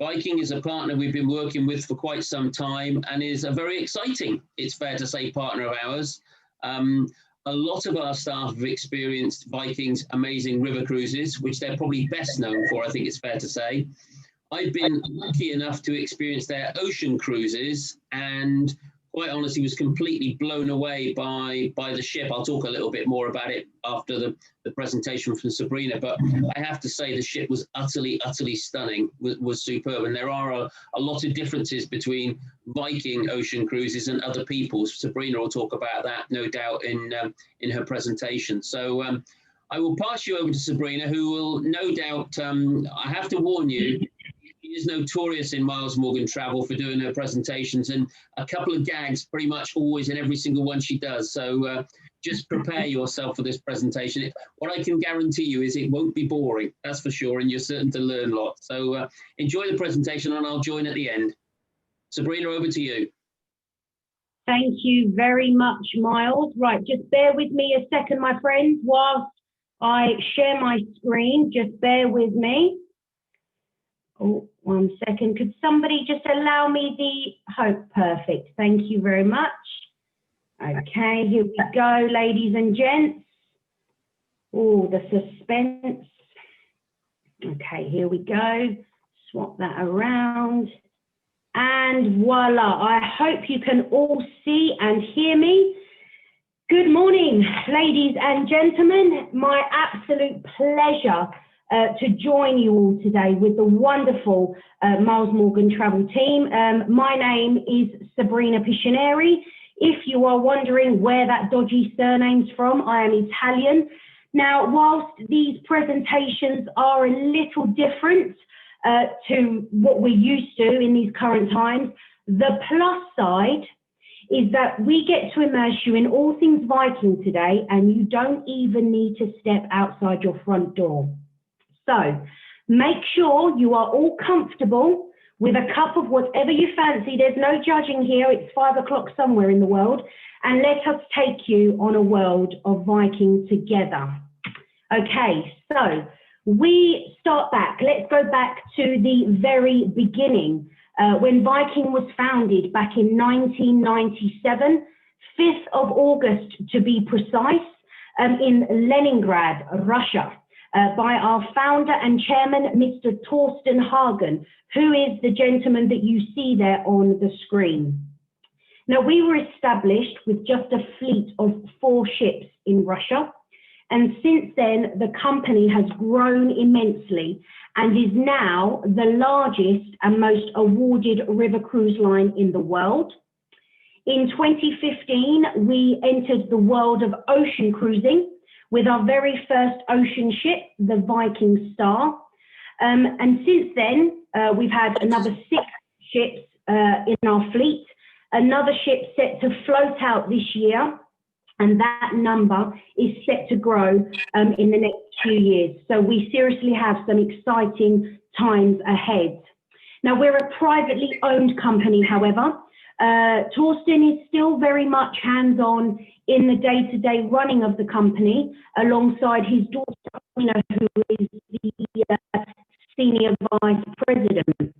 Viking is a partner we've been working with for quite some time and is a very exciting, it's fair to say, partner of ours. A lot of our staff have experienced Viking's amazing river cruises, which they're probably best known for, I think it's fair to say. I've been lucky enough to experience their ocean cruises and quite honestly was completely blown away by the ship. I'll talk a little bit more about it after the presentation from Sabrina, but I have to say the ship was utterly stunning, was superb. And there are a lot of differences between Viking ocean cruises and other people's. Sabrina will talk about that, no doubt, in her presentation. So I will pass you over to Sabrina, who will no doubt, I have to warn you, she is notorious in Miles Morgan Travel for doing her presentations, and a couple of gags pretty much always in every single one she does. So just prepare yourself for this presentation. What I can guarantee you is it won't be boring, that's for sure, and you're certain to learn a lot. So enjoy the presentation and I'll join at the end. Sabrina, over to you. Thank you very much, Miles. Right, just bear with me a second, my friends, whilst I share my screen. Just bear with me. Oh, 1 second. Could somebody just allow me perfect. Thank you very much. Okay, here we go, ladies and gents. Oh, the suspense. Okay, here we go. Swap that around. And voila, I hope you can all see and hear me. Good morning, ladies and gentlemen. My absolute pleasure to join you all today with the wonderful Miles Morgan Travel team. My name is Sabrina Piscineri. If you are wondering where that dodgy surname's from, I am Italian. Now, whilst these presentations are a little different to what we're used to in these current times, the plus side is that we get to immerse you in all things Viking today, and you don't even need to step outside your front door. So make sure you are all comfortable with a cup of whatever you fancy. There's no judging here. It's 5 o'clock somewhere in the world. And let us take you on a world of Viking together. Okay, so we start back. Let's go back to the very beginning. When Viking was founded back in 1997, 5th of August to be precise, in Leningrad, Russia. By our founder and chairman, Mr. Torsten Hagen, who is the gentleman that you see there on the screen. Now, we were established with just a fleet of 4 ships in Russia, and since then, the company has grown immensely and is now the largest and most awarded river cruise line in the world. In 2015, we entered the world of ocean cruising with our very first ocean ship, the Viking Star. And since then, we've had another 6 ships in our fleet, another ship set to float out this year, and that number is set to grow in the next 2 years. So we seriously have some exciting times ahead. Now, we're a privately owned company, however. Torsten is still very much hands-on in the day-to-day running of the company, alongside his daughter, who is the senior vice president.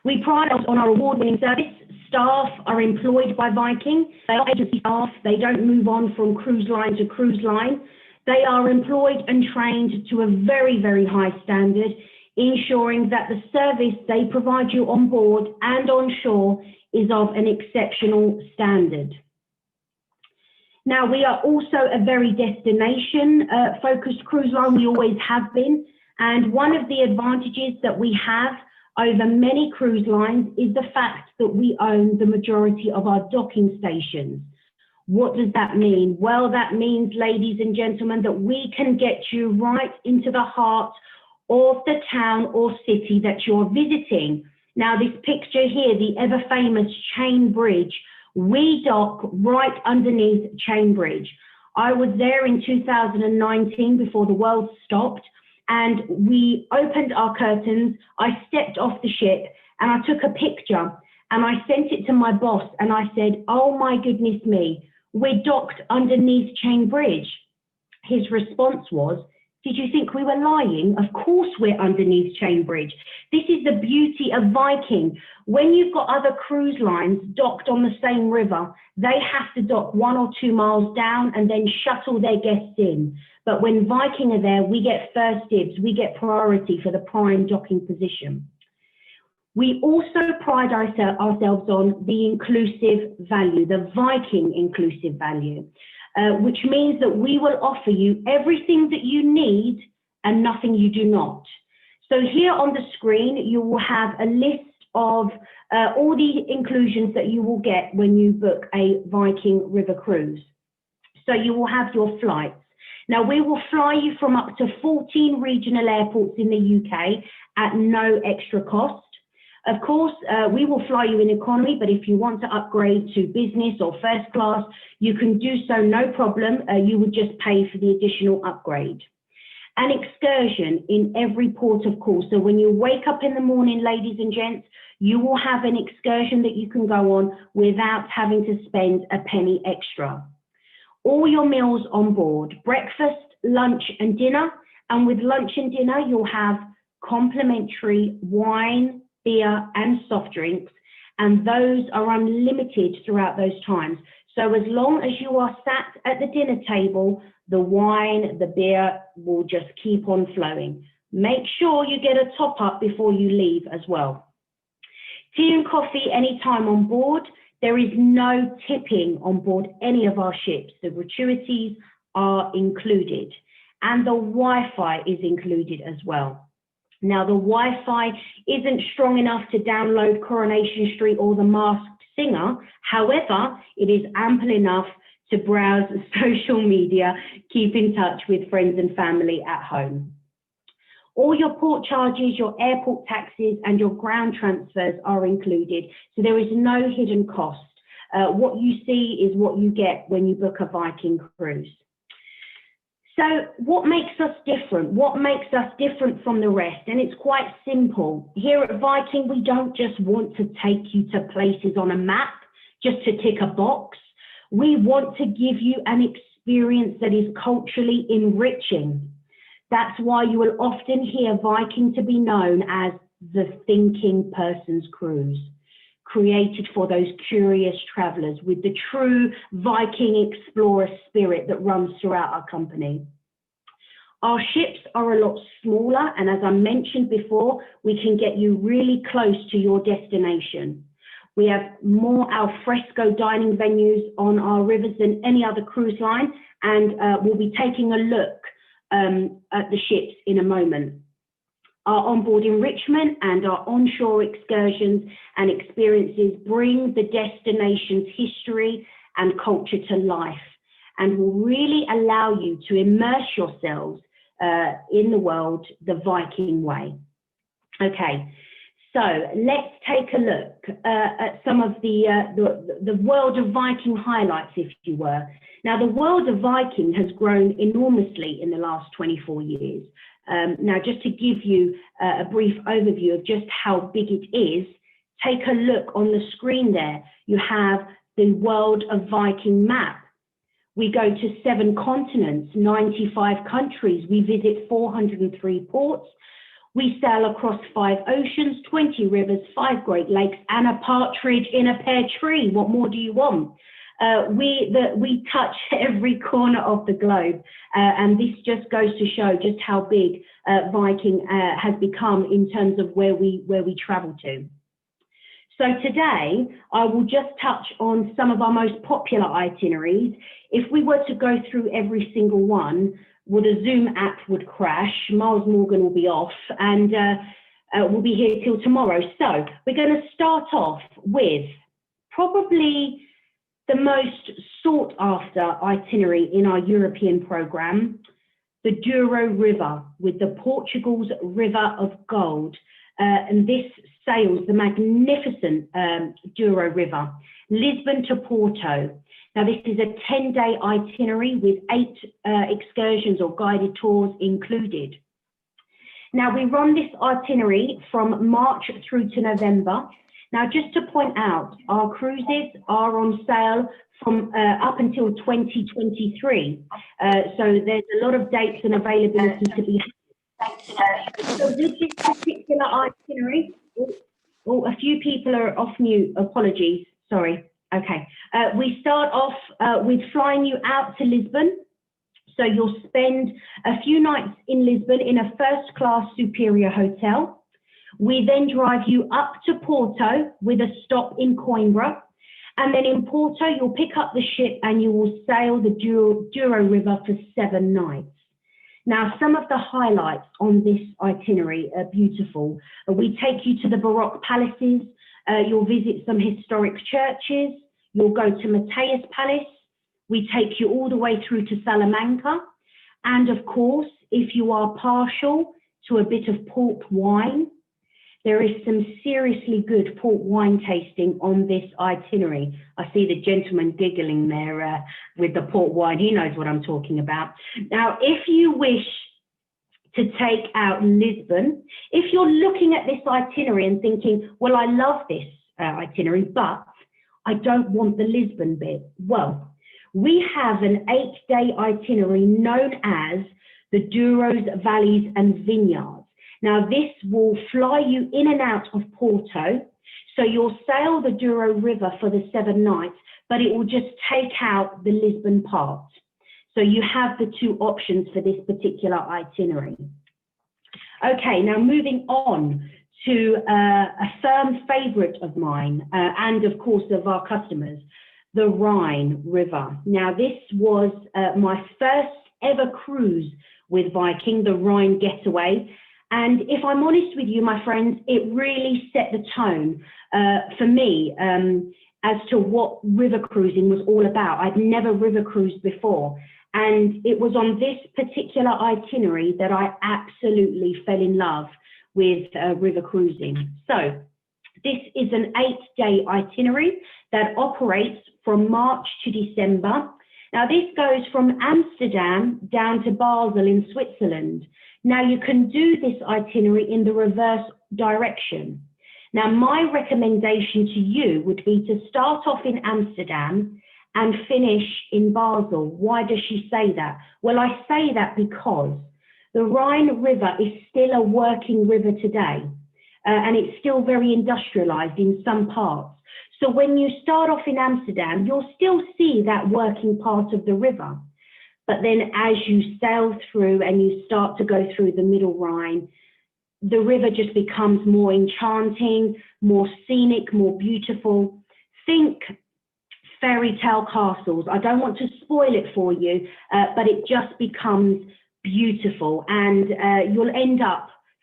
We pride ourselves on our award-winning service. Staff are employed by Viking. They are agency staff. They don't move on from cruise line to cruise line. They are employed and trained to a very, very high standard, ensuring that the service they provide you on board and on shore is of an exceptional standard. Now, we are also a very destination-focused cruise line. We always have been. And one of the advantages that we have over many cruise lines is the fact that we own the majority of our docking stations. What does that mean? Well, that means, ladies and gentlemen, that we can get you right into the heart of the town or city that you're visiting. Now, this picture here, the ever famous Chain Bridge, we dock right underneath Chain Bridge. I was there in 2019 before the world stopped, and we opened our curtains. I stepped off the ship and I took a picture and I sent it to my boss and I said, "Oh my goodness me, we're docked underneath Chain Bridge." His response was, Did you think we were lying? Of course we're underneath Chain Bridge. This is the beauty of Viking. When you've got other cruise lines docked on the same river, they have to dock 1 or 2 miles down and then shuttle their guests in. But when Viking are there, we get first dibs, we get priority for the prime docking position. We also pride ourselves on the inclusive value, the Viking inclusive value, which means that we will offer you everything that you need and nothing you do not. So here on the screen, you will have a list of all the inclusions that you will get when you book a Viking river cruise. So you will have your flights. Now, we will fly you from up to 14 regional airports in the UK at no extra cost. Of course, we will fly you in economy, but if you want to upgrade to business or first class, you can do so, no problem. You would just pay for the additional upgrade. An excursion in every port of call. So when you wake up in the morning, ladies and gents, you will have an excursion that you can go on without having to spend a penny extra. All your meals on board, breakfast, lunch and dinner. And with lunch and dinner, you'll have complimentary wine, beer and soft drinks, and those are unlimited throughout those times. So as long as you are sat at the dinner table, the wine, the beer will just keep on flowing. Make sure you get a top up before you leave as well. Tea and coffee anytime on board. There is no tipping on board any of our ships. The gratuities are included and the Wi-Fi is included as well. Now, the Wi-Fi isn't strong enough to download Coronation Street or The Masked Singer. However, it is ample enough to browse social media, keep in touch with friends and family at home. All your port charges, your airport taxes, and your ground transfers are included. So there is no hidden cost. What you see is what you get when you book a Viking cruise. So what makes us different? What makes us different from the rest? And it's quite simple. Here at Viking, we don't just want to take you to places on a map just to tick a box. We want to give you an experience that is culturally enriching. That's why you will often hear Viking to be known as the thinking person's cruise, created for those curious travelers with the true Viking explorer spirit that runs throughout our company. Our ships are a lot smaller, and as I mentioned before, we can get you really close to your destination. We have more al fresco dining venues on our rivers than any other cruise line, and we'll be taking a look at the ships in a moment. Our onboard enrichment and our onshore excursions and experiences bring the destination's history and culture to life and will really allow you to immerse yourselves in the world the Viking way. Okay, so let's take a look at some of the world of Viking highlights, if you were. Now, the world of Viking has grown enormously in the last 24 years. Now, just to give you a brief overview of just how big it is, take a look on the screen there. You have the world of Viking map. We go to 7 continents, 95 countries. We visit 403 ports. We sail across 5 oceans, 20 rivers, 5 Great Lakes, and a partridge in a pear tree. What more do you want? We touch every corner of the globe, and this just goes to show just how big Viking has become in terms of where we travel to. So today, I will just touch on some of our most popular itineraries. If we were to go through every single one, well, the Zoom app would crash, Miles Morgan will be off, and we'll be here till tomorrow. So we're going to start off with probably the most sought after itinerary in our European program, the Douro River with the Portugal's River of Gold. And this sails the magnificent Douro River, Lisbon to Porto. Now, this is a 10-day itinerary with 8 excursions or guided tours included. Now, we run this itinerary from March through to November. Now, just to point out, our cruises are on sale from up until 2023. So there's a lot of dates and availability to be had. So with this particular itinerary, a few people are off mute, apologies, sorry. Okay, we start off with flying you out to Lisbon. So you'll spend a few nights in Lisbon in a first-class superior hotel. We then drive you up to Porto with a stop in Coimbra. And then in Porto, you'll pick up the ship and you will sail the Douro River for 7 nights. Now, some of the highlights on this itinerary are beautiful. We take you to the Baroque palaces. You'll visit some historic churches. You'll go to Mateus Palace. We take you all the way through to Salamanca. And of course, if you are partial to a bit of port wine, there is some seriously good port wine tasting on this itinerary. I see the gentleman giggling there with the port wine. He knows what I'm talking about. Now, if you wish to take out Lisbon, if you're looking at this itinerary and thinking, well, I love this itinerary, but I don't want the Lisbon bit. Well, we have an 8-day itinerary known as the Douros, Valleys and Vineyards. Now, this will fly you in and out of Porto. So you'll sail the Douro River for the 7 nights, but it will just take out the Lisbon part. So you have the 2 options for this particular itinerary. Okay, now moving on to a firm favorite of mine and of course of our customers, the Rhine River. Now, this was my first ever cruise with Viking, the Rhine Getaway. And if I'm honest with you, my friends, it really set the tone for me as to what river cruising was all about. I'd never river cruised before. And it was on this particular itinerary that I absolutely fell in love with river cruising. So this is an 8-day itinerary that operates from March to December. Now, this goes from Amsterdam down to Basel in Switzerland. Now, you can do this itinerary in the reverse direction. Now, my recommendation to you would be to start off in Amsterdam and finish in Basel. Why does she say that? Well, I say that because the Rhine River is still a working river today, and it's still very industrialized in some parts. So when you start off in Amsterdam, you'll still see that working part of the river. But then as you sail through and you start to go through the Middle Rhine, the river just becomes more enchanting, more scenic, more beautiful. Think fairy tale castles. I don't want to spoil it for you, but it just becomes beautiful, and you'll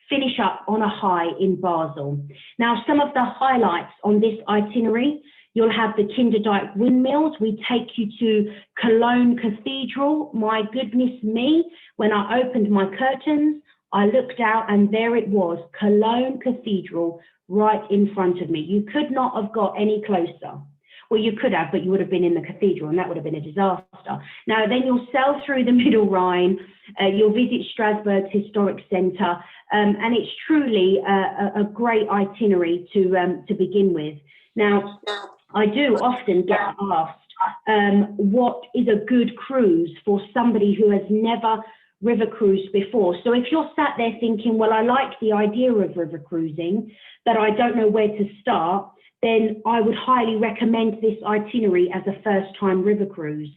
finish up on a high in Basel. Now, some of the highlights on this itinerary, you'll have the Kinderdijk windmills. We take you to Cologne Cathedral. My goodness me, when I opened my curtains, I looked out and there it was, Cologne Cathedral right in front of me. You could not have got any closer. Well, you could have, but you would have been in the cathedral and that would have been a disaster. Now, then you'll sail through the Middle Rhine, you'll visit Strasbourg's historic centre, and it's truly a great itinerary to begin with. Now, I do often get asked, what is a good cruise for somebody who has never river cruised before? So if you're sat there thinking, well, I like the idea of river cruising, but I don't know where to start, then I would highly recommend this itinerary as a first-time river cruise.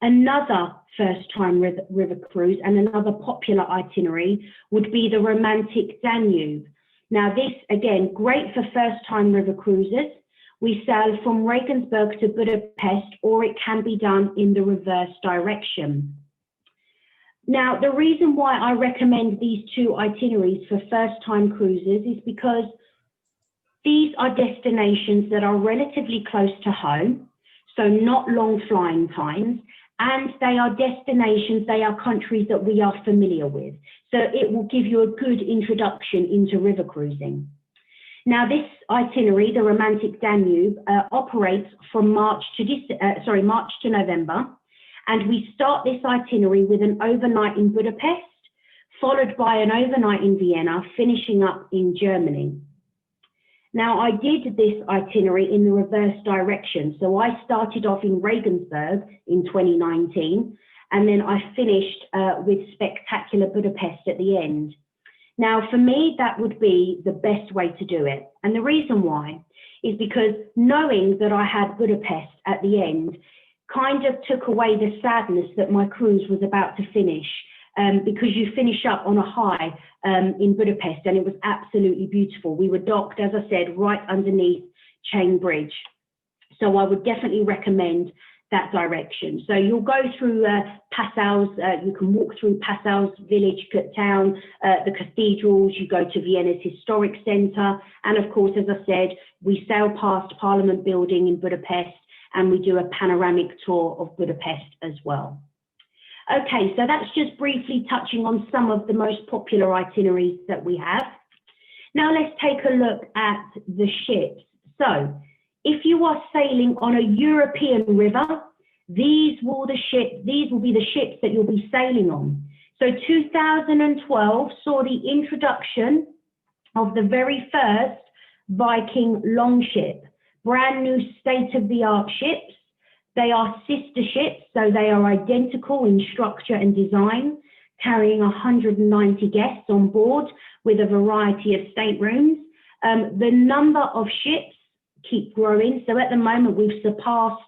Another first-time river cruise and another popular itinerary would be the romantic Danube. Now this, again, great for first-time river cruisers. We sail from Regensburg to Budapest, or it can be done in the reverse direction. Now, the reason why I recommend these 2 itineraries for first-time cruisers is because these are destinations that are relatively close to home, so not long flying times, and they are destinations, they are countries that we are familiar with. So it will give you a good introduction into river cruising. Now, this itinerary, the romantic Danube, operates from March to November, and we start this itinerary with an overnight in Budapest, followed by an overnight in Vienna, finishing up in Germany. Now, I did this itinerary in the reverse direction. So I started off in Regensburg in 2019, and then I finished with spectacular Budapest at the end. Now, for me, that would be the best way to do it. And the reason why is because knowing that I had Budapest at the end kind of took away the sadness that my cruise was about to finish, because you finish up on a high in Budapest, and it was absolutely beautiful. We were docked, as I said, right underneath Chain Bridge. So I would definitely recommend that direction. So you'll go through Passau's, you can walk through Passau's village town, the cathedrals, you go to Vienna's historic centre, and of course, as I said, we sail past Parliament Building in Budapest, and we do a panoramic tour of Budapest as well. Okay, so that's just briefly touching on some of the most popular itineraries that we have. Now let's take a look at the ships. So if you are sailing on a European river, these will be the ships that you'll be sailing on. So 2012 saw the introduction of the very first Viking longship, brand new state-of-the-art ships. They are sister ships, so they are identical in structure and design, carrying 190 guests on board with a variety of staterooms. The number of ships keep growing. So at the moment, we've surpassed,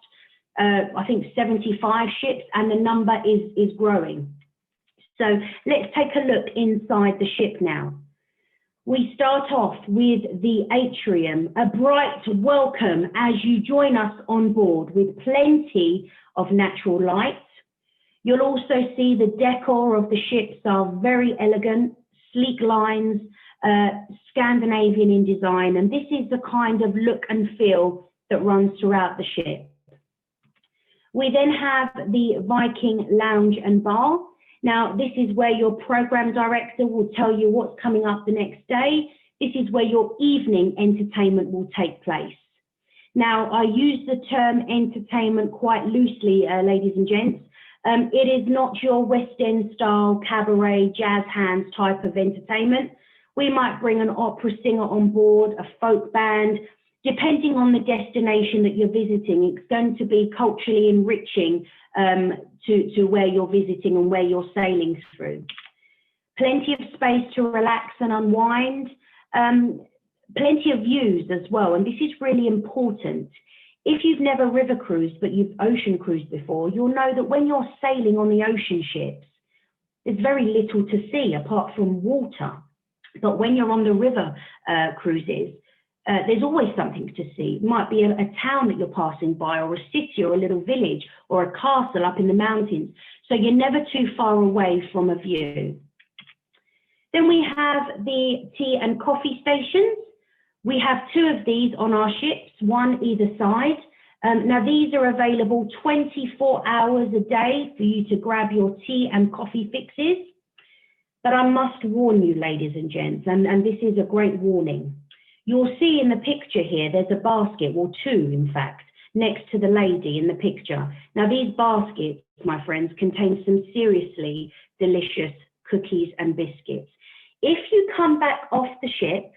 I think, 75 ships, and the number is growing. So let's take a look inside the ship now. We start off with the atrium, a bright welcome as you join us on board with plenty of natural light. You'll also see the decor of the ships are very elegant, sleek lines, Scandinavian in design, and this is the kind of look and feel that runs throughout the ship. We then have the Viking lounge and bar. Now, this is where your program director will tell you what's coming up the next day. This is where your evening entertainment will take place. Now, I use the term entertainment quite loosely, ladies and gents. It is not your West End style cabaret, jazz hands type of entertainment. We might bring an opera singer on board, a folk band. Depending on the destination that you're visiting, it's going to be culturally enriching to where you're visiting and where you're sailing through. Plenty of space to relax and unwind. Plenty of views as well, and this is really important. If you've never river cruised, but you've ocean cruised before, you'll know that when you're sailing on the ocean ships, there's very little to see apart from water. But when you're on the river cruises, there's always something to see. It might be a town that you're passing by, or a city, or a little village, or a castle up in the mountains. So you're never too far away from a view. Then we have the tea and coffee stations. We have 2 of these on our ships, one either side. Now these are available 24 hours a day for you to grab your tea and coffee fixes. But I must warn you, ladies and gents, and this is a great warning. You'll see in the picture here, there's a basket, well 2 in fact, next to the lady in the picture. Now these baskets, my friends, contain some seriously delicious cookies and biscuits. If you come back off the ship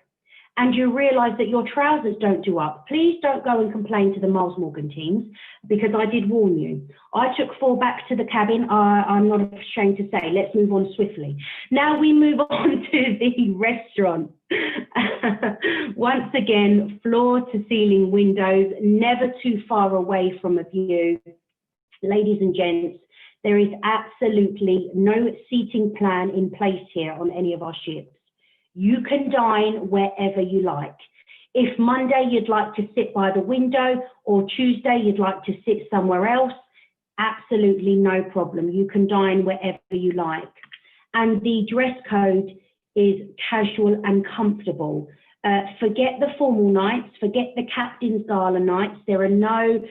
and you realise that your trousers don't do up, please don't go and complain to the Miles Morgan teams, because I did warn you. I took 4 back to the cabin. I'm not ashamed to say. Let's move on swiftly. Now we move on to the restaurant. Once again, floor to ceiling windows, never too far away from a view. Ladies and gents, there is absolutely no seating plan in place here on any of our ships. You can dine wherever you like. If Monday you'd like to sit by the window, or Tuesday you'd like to sit somewhere else, absolutely no problem. You can dine wherever you like. And the dress code is casual and comfortable. Forget the formal nights, forget the captain's gala nights. There are no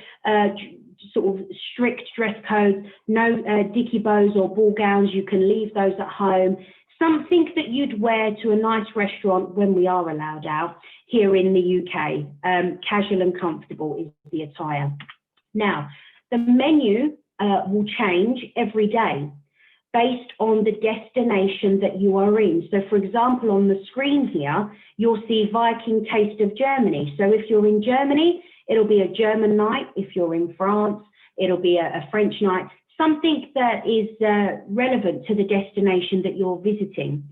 sort of strict dress codes, no dicky bows or ball gowns. You can leave those at home. Something that you'd wear to a nice restaurant when we are allowed out here in the UK. Casual and comfortable is the attire. Now, the menu will change every day. based on the destination that you are in. So for example, on the screen here, you'll see Viking Taste of Germany. So if you're in Germany, it'll be a German night. If you're in France, it'll be a French night, something that is relevant to the destination that you're visiting.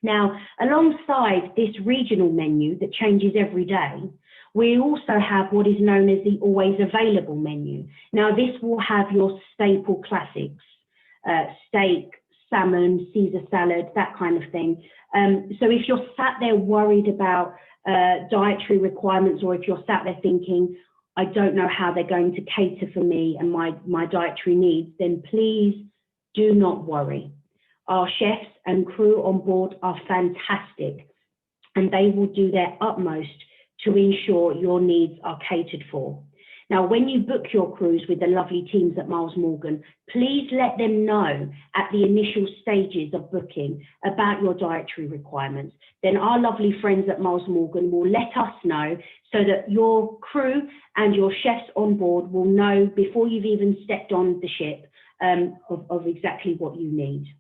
Now, alongside this regional menu that changes every day, we also have what is known as the always available menu. Now, this will have your staple classics, steak, salmon, Caesar salad, that kind of thing. So if you're sat there worried about dietary requirements, or if you're sat there thinking, I don't know how they're going to cater for me and my dietary needs, then please do not worry. Our chefs and crew on board are fantastic, and they will do their utmost to ensure your needs are catered for. Now, when you book your cruise with the lovely teams at Miles Morgan, please let them know at the initial stages of booking about your dietary requirements. Then our lovely friends at Miles Morgan will let us know, so that your crew and your chefs on board will know before you've even stepped on the ship of exactly what you need.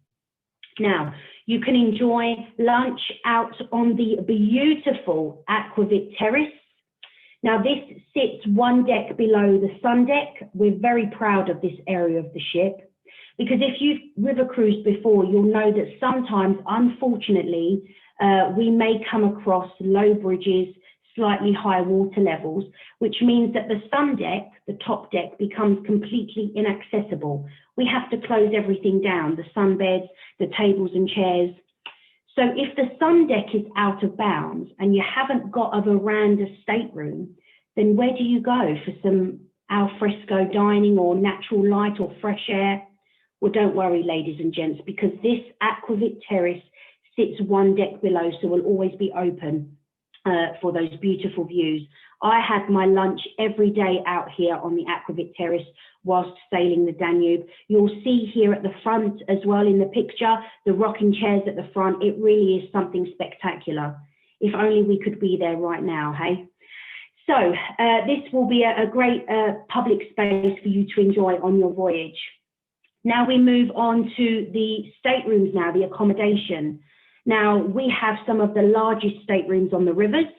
Now, you can enjoy lunch out on the beautiful Aquavit Terrace. Now, this sits one deck below the sun deck. We're very proud of this area of the ship, because if you've river cruised before, you'll know that sometimes, unfortunately, we may come across low bridges, slightly high water levels, which means that the sun deck, the top deck, becomes completely inaccessible. We have to close everything down, the sunbeds, the tables and chairs. So if the sun deck is out of bounds and you haven't got a veranda stateroom, then where do you go for some al fresco dining or natural light or fresh air? Well, don't worry, ladies and gents, because this Aquavit Terrace sits one deck below, so will always be open for those beautiful views. I had my lunch every day out here on the Aquavit Terrace whilst sailing the Danube. You'll see here at the front as well in the picture, the rocking chairs at the front. It really is something spectacular. If only we could be there right now, hey? So this will be a great public space for you to enjoy on your voyage. Now we move on to the staterooms now, the accommodation. Now, we have some of the largest staterooms on the rivers,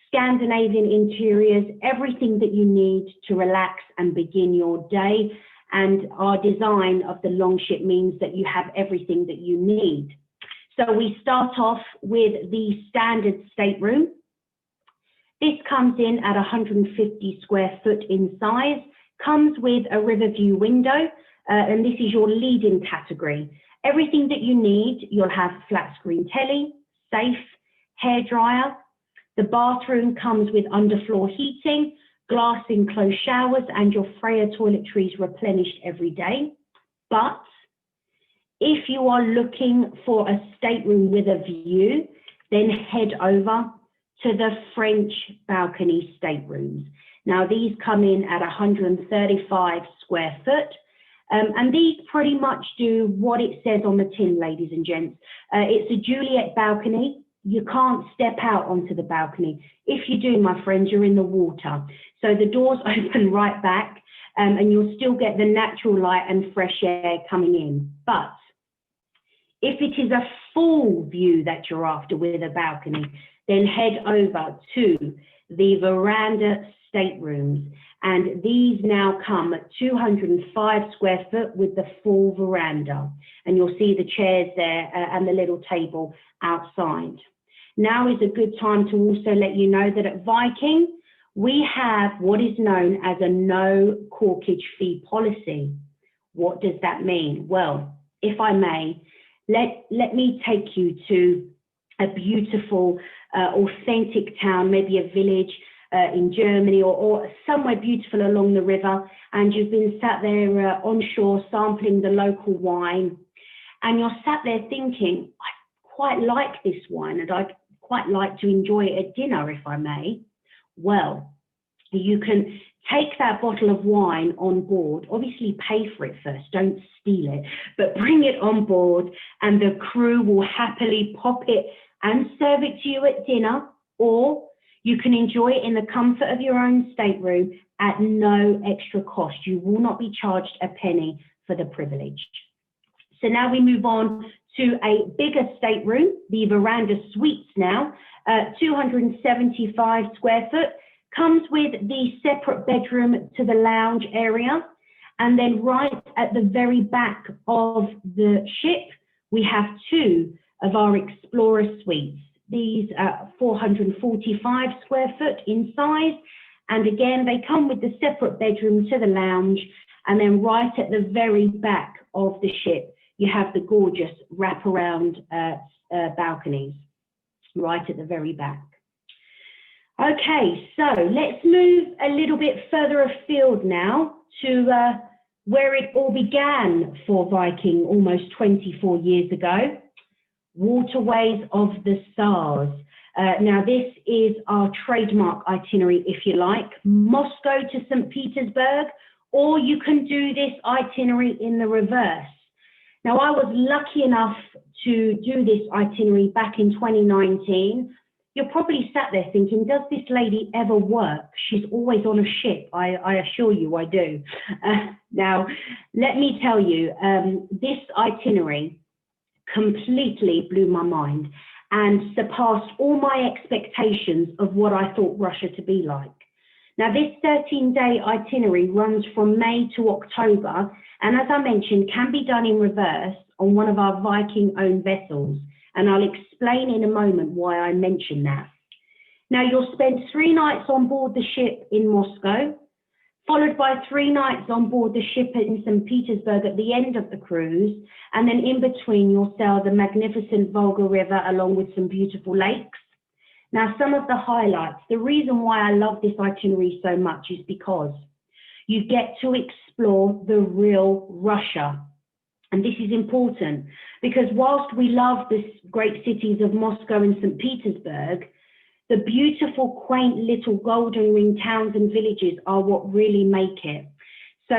Scandinavian interiors, everything that you need to relax and begin your day. And our design of the Longship means that you have everything that you need. So we start off with the standard stateroom. This comes in at 150 square foot in size, comes with a river view window, and this is your leading category. Everything that you need, you'll have flat screen telly, safe, hairdryer. The bathroom comes with underfloor heating, glass enclosed showers, and your Freya toiletries replenished every day. But if you are looking for a stateroom with a view, then head over to the French balcony staterooms. Now, these come in at 135 square foot. And these pretty much do what it says on the tin, ladies and gents. It's a Juliet balcony. You can't step out onto the balcony. If you do, my friends, you're in the water. So the doors open right back, and you'll still get the natural light and fresh air coming in. But if it is a full view that you're after with a balcony, then head over to the veranda staterooms. And these now come at 205 square foot with the full veranda. And you'll see the chairs there and the little table outside. Now is a good time to also let you know that at Viking, we have what is known as a no corkage fee policy. What does that mean? Well, if I may, let me take you to a beautiful, authentic town, maybe a village in Germany or somewhere beautiful along the river, and you've been sat there on shore sampling the local wine, and you're sat there thinking, I quite like this wine and I'd quite like to enjoy it at dinner, if I may. Well, you can take that bottle of wine on board, obviously pay for it first, don't steal it, but bring it on board and the crew will happily pop it and serve it to you at dinner, or you can enjoy it in the comfort of your own stateroom at no extra cost. You will not be charged a penny for the privilege. So now we move on to a bigger stateroom, the veranda suites now, 275 square foot, comes with the separate bedroom to the lounge area. And then right at the very back of the ship, we have two of our Explorer suites. These are 445 square foot in size. And again, they come with the separate bedroom to the lounge. And then right at the very back of the ship, you have the gorgeous wraparound balconies right at the very back. Okay, so let's move a little bit further afield now to where it all began for Viking almost 24 years ago, Waterways of the Stars. Now this is our trademark itinerary, if you like, Moscow to St. Petersburg, or you can do this itinerary in the reverse. Now I was lucky enough to do this itinerary back in 2019. You're probably sat there thinking, does this lady ever work? She's always on a ship. I assure you I do. Now, let me tell you, this itinerary completely blew my mind and surpassed all my expectations of what I thought Russia to be like. Now, this 13-day itinerary runs from May to October, and as I mentioned, can be done in reverse on one of our Viking-owned vessels. And I'll explain in a moment why I mention that. Now, you'll spend 3 nights on board the ship in Moscow, followed by 3 nights on board the ship in St. Petersburg at the end of the cruise. And then in between, you'll sail the magnificent Volga River along with some beautiful lakes. Now, some of the highlights, the reason why I love this itinerary so much is because you get to explore the real Russia. And this is important because whilst we love the great cities of Moscow and St. Petersburg, the beautiful, quaint little golden ring towns and villages are what really make it. So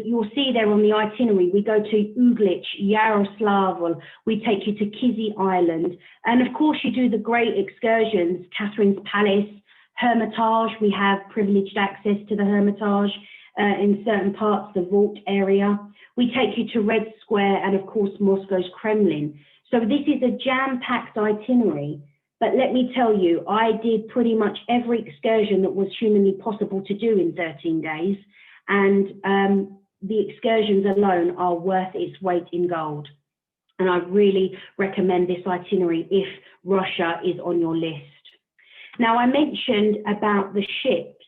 you'll see there on the itinerary, we go to Uglich, Yaroslavl, we take you to Kizzy Island. And of course, you do the great excursions, Catherine's Palace, Hermitage. We have privileged access to the Hermitage in certain parts, the vault area. We take you to Red Square and, of course, Moscow's Kremlin. So this is a jam-packed itinerary. But let me tell you, I did pretty much every excursion that was humanly possible to do in 13 days. And the excursions alone are worth its weight in gold. And I really recommend this itinerary if Russia is on your list. Now, I mentioned about the ships.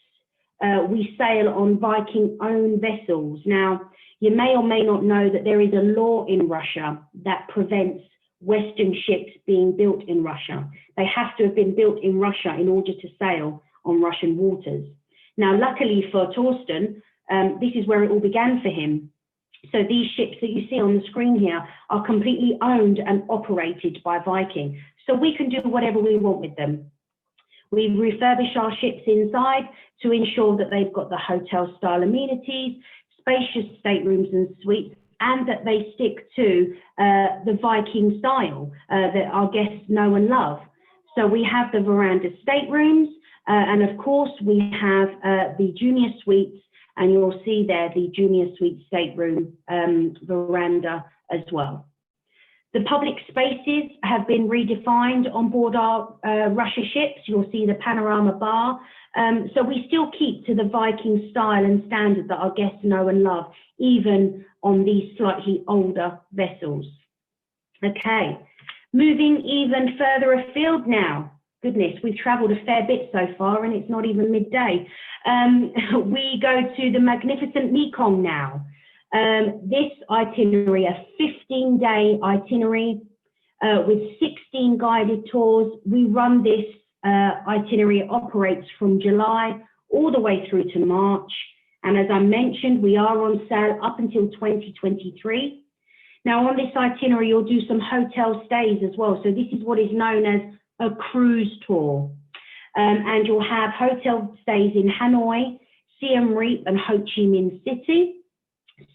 We sail on Viking-owned vessels. Now, you may or may not know that there is a law in Russia that prevents Western ships being built in Russia. They have to have been built in Russia in order to sail on Russian waters. Now, luckily for Torsten, this is where it all began for him. So these ships that you see on the screen here are completely owned and operated by Viking. So we can do whatever we want with them. We refurbish our ships inside to ensure that they've got the hotel style amenities, spacious staterooms and suites, and that they stick to the Viking style that our guests know and love. So we have the veranda staterooms, and of course we have the junior suites, and you'll see there the junior suite stateroom veranda as well. The public spaces have been redefined on board our Russia ships. You'll see the panorama bar. So we still keep to the Viking style and standard that our guests know and love, even on these slightly older vessels. Okay, moving even further afield now. Goodness, we've traveled a fair bit so far and it's not even midday. We go to the magnificent Mekong now. This itinerary, a 15-day itinerary with 16 guided tours. We run this itinerary, it operates from July all the way through to March. And as I mentioned, we are on sale up until 2023. Now on this itinerary, you'll do some hotel stays as well. So this is what is known as a cruise tour. And you'll have hotel stays in Hanoi, Siem Reap and Ho Chi Minh City.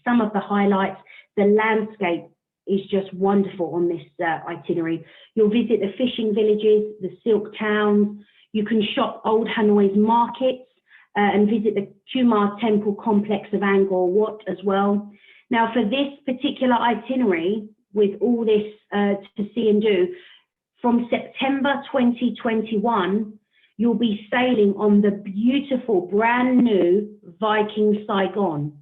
Some of the highlights, the landscape is just wonderful on this itinerary. You'll visit the fishing villages, the silk towns. You can shop old Hanoi's markets and visit the Kumar Temple complex of Angkor Wat as well. Now, for this particular itinerary, with all this to see and do, from September 2021, you'll be sailing on the beautiful brand new Viking Saigon.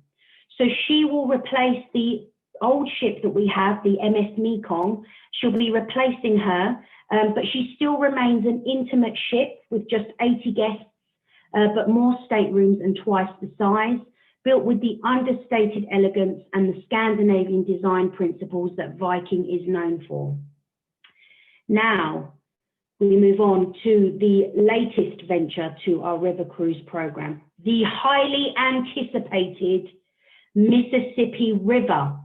So she will replace the old ship that we have, the MS Mekong. She'll be replacing her, but she still remains an intimate ship with just 80 guests, but more staterooms and twice the size, built with the understated elegance and the Scandinavian design principles that Viking is known for. Now, we move on to the latest venture to our river cruise program, the highly anticipated Mississippi River,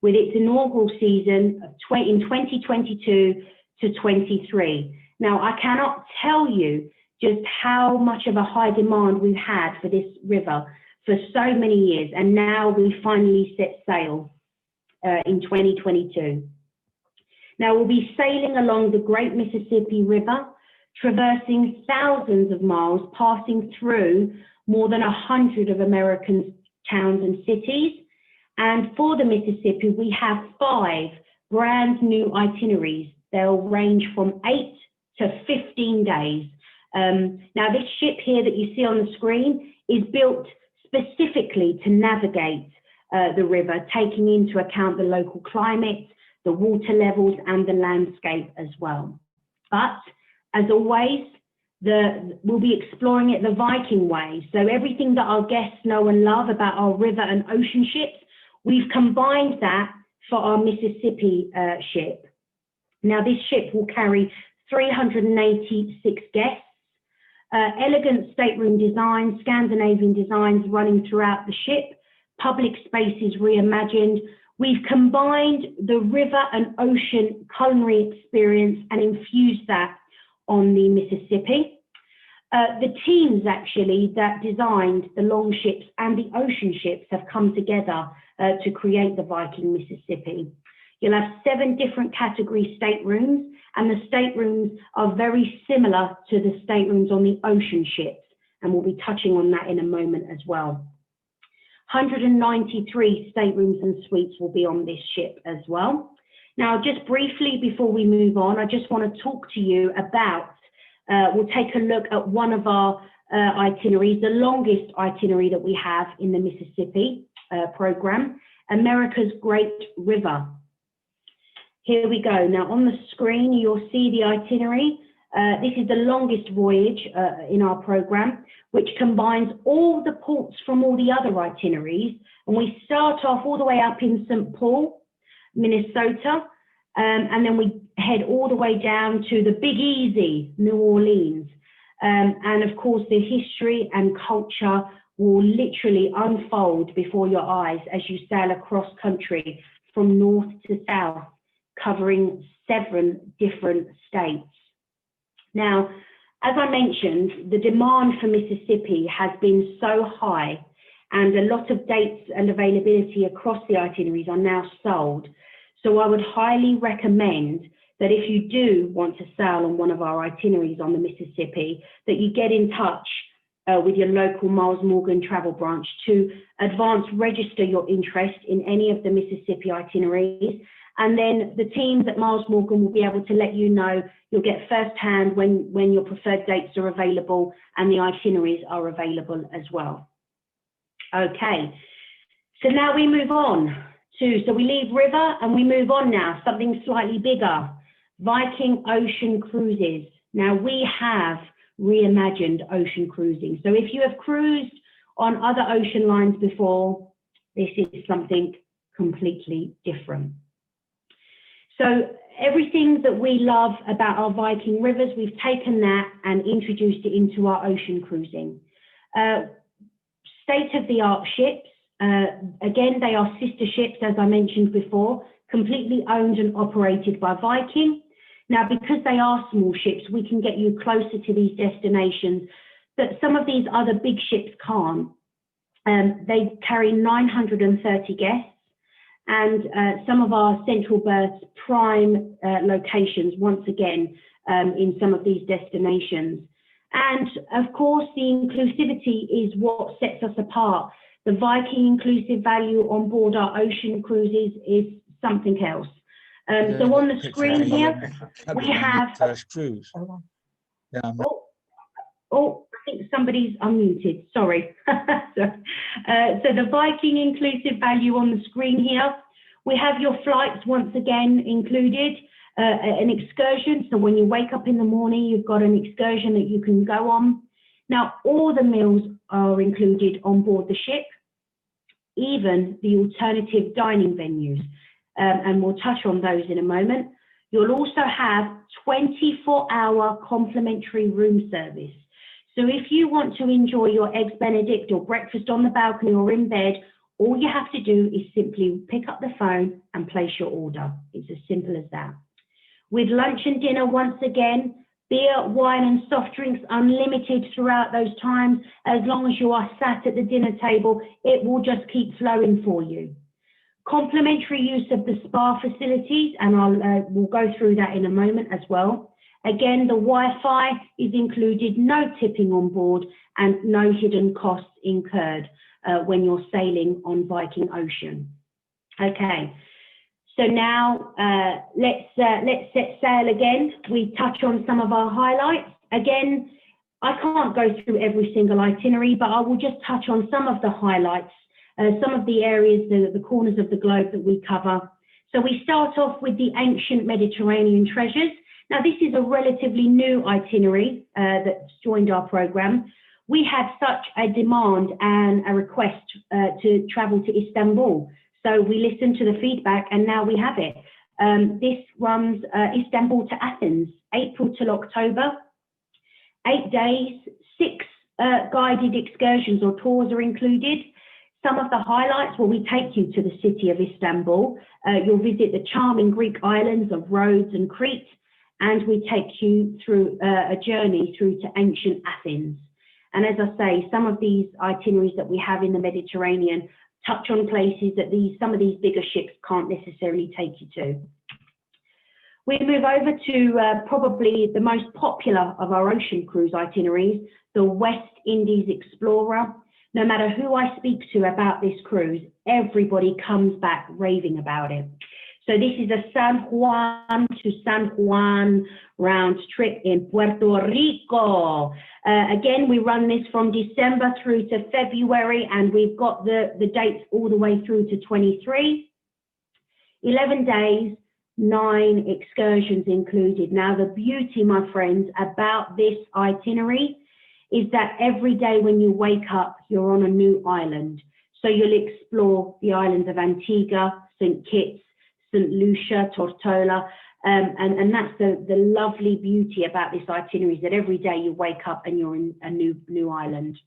with its inaugural season in 2022 to 23. Now, I cannot tell you just how much of a high demand we've had for this river for so many years, and now we finally set sail in 2022. Now, we'll be sailing along the Great Mississippi River, traversing thousands of miles, passing through more than 100 of American towns and cities. And for the Mississippi, we have 5 brand new itineraries. They'll range from 8 to 15 days. Now, this ship here that you see on the screen is built specifically to navigate the river, taking into account the local climate, the water levels, and the landscape as well. But as always, we'll be exploring it the Viking way. So everything that our guests know and love about our river and ocean ships, we've combined that for our Mississippi ship. Now, this ship will carry 386 guests, elegant stateroom designs, Scandinavian designs running throughout the ship, public spaces reimagined. We've combined the river and ocean culinary experience and infused that on the Mississippi. The teams actually that designed the long ships and the ocean ships have come together to create the Viking Mississippi. You'll have 7 different category staterooms, and the staterooms are very similar to the staterooms on the ocean ships, and we'll be touching on that in a moment as well. 193 staterooms and suites will be on this ship as well. Now, just briefly before we move on, I just want to talk to you about, we'll take a look at one of our itineraries, the longest itinerary that we have in the Mississippi program, America's Great River. Here we go. Now, on the screen, you'll see the itinerary. This is the longest voyage in our program, which combines all the ports from all the other itineraries. And we start off all the way up in St. Paul, Minnesota, and then we head all the way down to the Big Easy, New Orleans. And of course, the history and culture will literally unfold before your eyes as you sail across country from north to south, covering 7 different states. Now, as I mentioned, the demand for Mississippi has been so high, and a lot of dates and availability across the itineraries are now sold. So I would highly recommend that if you do want to sail on one of our itineraries on the Mississippi, that you get in touch with your local Miles Morgan travel branch to advance register your interest in any of the Mississippi itineraries. And then the teams at Miles Morgan will be able to let you know. You'll get firsthand when your preferred dates are available and the itineraries are available as well. Okay, so now we move on so we leave river and we move on now, something slightly bigger, Viking Ocean Cruises. Now we have reimagined ocean cruising. So if you have cruised on other ocean lines before, this is something completely different. So everything that we love about our Viking rivers, we've taken that and introduced it into our ocean cruising. State-of-the-art ships, again, they are sister ships, as I mentioned before, completely owned and operated by Viking. Now, because they are small ships, we can get you closer to these destinations that some of these other big ships can't. They carry 930 guests. And some of our central berths prime locations, once again, in some of these destinations. And of course, the inclusivity is what sets us apart. The Viking inclusive value on board our ocean cruises is something else. So on the screen here, we have... cruise. Yeah, Oh, I think somebody's unmuted, sorry. So the Viking inclusive value on the screen here, we have your flights once again included, an excursion. So when you wake up in the morning, you've got an excursion that you can go on. Now, all the meals are included on board the ship, even the alternative dining venues. And we'll touch on those in a moment. You'll also have 24-hour complimentary room service. So if you want to enjoy your Eggs Benedict or breakfast on the balcony or in bed, all you have to do is simply pick up the phone and place your order. It's as simple as that. With lunch and dinner, once again, beer, wine and soft drinks unlimited throughout those times. As long as you are sat at the dinner table, it will just keep flowing for you. Complimentary use of the spa facilities, and we'll go through that in a moment as well. Again, the Wi-Fi is included, no tipping on board and no hidden costs incurred when you're sailing on Viking Ocean. Okay, so now let's set sail again. We touch on some of our highlights. Again, I can't go through every single itinerary, but I will just touch on some of the highlights, some of the areas, the corners of the globe that we cover. So we start off with the ancient Mediterranean treasures. Now, this is a relatively new itinerary that's joined our program. We had such a demand and a request to travel to Istanbul. So we listened to the feedback and now we have it. This runs Istanbul to Athens, April till October, 8 days, 6 guided excursions or tours are included. Some of the highlights, well, we take you to the city of Istanbul. You'll visit the charming Greek islands of Rhodes and Crete, and we take you through a journey through to ancient Athens. And as I say, some of these itineraries that we have in the Mediterranean touch on places that some of these bigger ships can't necessarily take you to. We move over to probably the most popular of our ocean cruise itineraries, the West Indies Explorer. No matter who I speak to about this cruise, everybody comes back raving about it. So this is a San Juan to San Juan round trip in Puerto Rico. Again, we run this from December through to February, and we've got the dates all the way through to 23. 11 days, 9 excursions included. Now, the beauty, my friends, about this itinerary is that every day when you wake up, you're on a new island. So you'll explore the islands of Antigua, St. Kitts, St. Lucia, Tortola, and that's the lovely beauty about this itinerary, is that every day you wake up and you're in a new island.